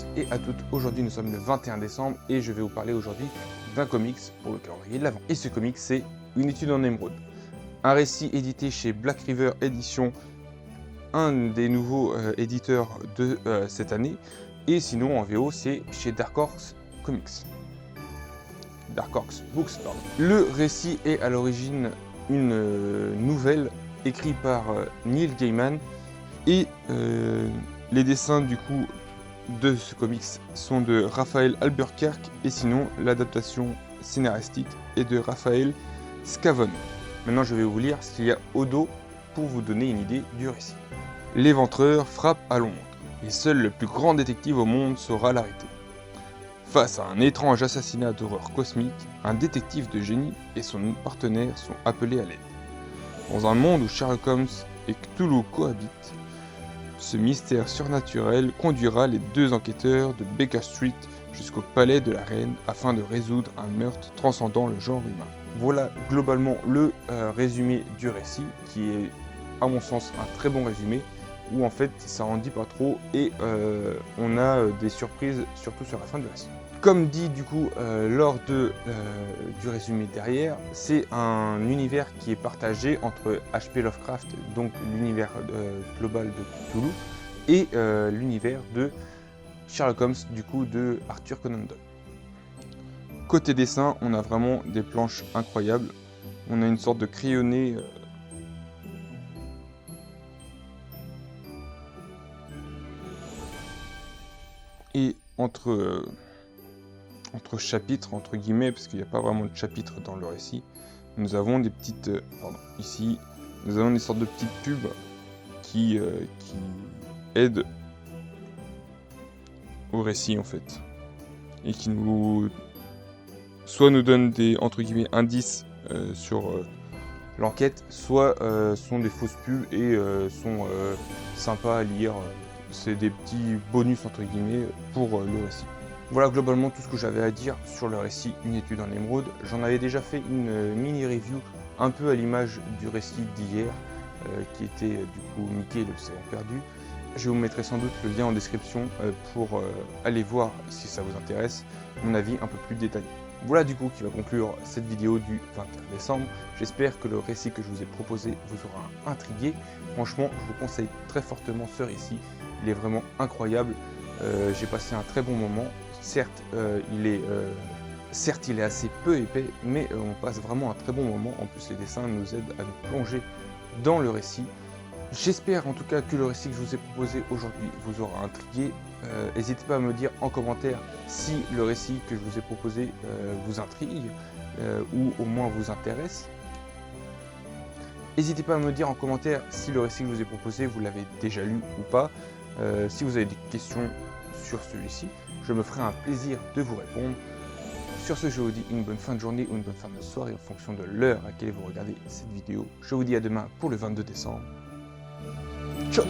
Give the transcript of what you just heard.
tous et à toutes. Aujourd'hui nous sommes le 21 décembre et je vais vous parler aujourd'hui d'un comics pour le calendrier de l'Avent. Et ce comics c'est Une étude en émeraude. Un récit édité chez Black River Éditions, un des nouveaux éditeurs de cette année. Et sinon en VO c'est chez Dark Horse Comics. Dark Horse Books, pardon. Le récit est à l'origine une nouvelle écrite par Neil Gaiman et les dessins du coup de ce comics sont de Raphaël Albuquerque et sinon l'adaptation scénaristique est de Raphaël Scavone. Maintenant je vais vous lire ce qu'il y a au dos pour vous donner une idée du récit. L'éventreur frappe à Londres et seul le plus grand détective au monde saura l'arrêter. Face à un étrange assassinat d'horreur cosmique, un détective de génie et son partenaire sont appelés à l'aide. Dans un monde où Sherlock Holmes et Cthulhu cohabitent, ce mystère surnaturel conduira les deux enquêteurs de Baker Street jusqu'au palais de la reine afin de résoudre un meurtre transcendant le genre humain. Voilà globalement le résumé du récit qui est à mon sens un très bon résumé où en fait ça en dit pas trop et on a des surprises surtout sur la fin du récit. Comme dit du coup lors du résumé derrière, c'est un univers qui est partagé entre H.P. Lovecraft, donc l'univers global de Cthulhu, et l'univers de Sherlock Holmes, du coup de Arthur Conan Doyle. Côté dessin, on a vraiment des planches incroyables. On a une sorte de crayonné et entre chapitres, entre guillemets, parce qu'il n'y a pas vraiment de chapitres dans le récit, nous avons des petites... ici, nous avons des sortes de petites pubs qui aident au récit, en fait. Et qui soit nous donnent des, entre guillemets, indices sur l'enquête, soit sont des fausses pubs et sont sympas à lire. C'est des petits bonus, entre guillemets, pour le récit. Voilà globalement tout ce que j'avais à dire sur le récit Une étude en émeraude. J'en avais déjà fait une mini-review un peu à l'image du récit d'hier, qui était du coup Mickey et l'océan perdu. Je vous mettrai sans doute le lien en description pour aller voir si ça vous intéresse, mon avis un peu plus détaillé. Voilà du coup qui va conclure cette vidéo du 21 décembre. J'espère que le récit que je vous ai proposé vous aura intrigué. Franchement, je vous conseille très fortement ce récit. Il est vraiment incroyable. J'ai passé un très bon moment. Certes, il est assez peu épais, mais on passe vraiment un très bon moment. En plus, les dessins nous aident à nous plonger dans le récit. J'espère en tout cas que le récit que je vous ai proposé aujourd'hui vous aura intrigué. N'hésitez pas à me dire en commentaire si le récit que je vous ai proposé vous intrigue ou au moins vous intéresse. N'hésitez pas à me dire en commentaire si le récit que je vous ai proposé vous l'avez déjà lu ou pas. Si vous avez des questions sur celui-ci, je me ferai un plaisir de vous répondre. Sur ce, je vous dis une bonne fin de journée ou une bonne fin de soirée en fonction de l'heure à laquelle vous regardez cette vidéo. Je vous dis à demain pour le 22 décembre. Ciao!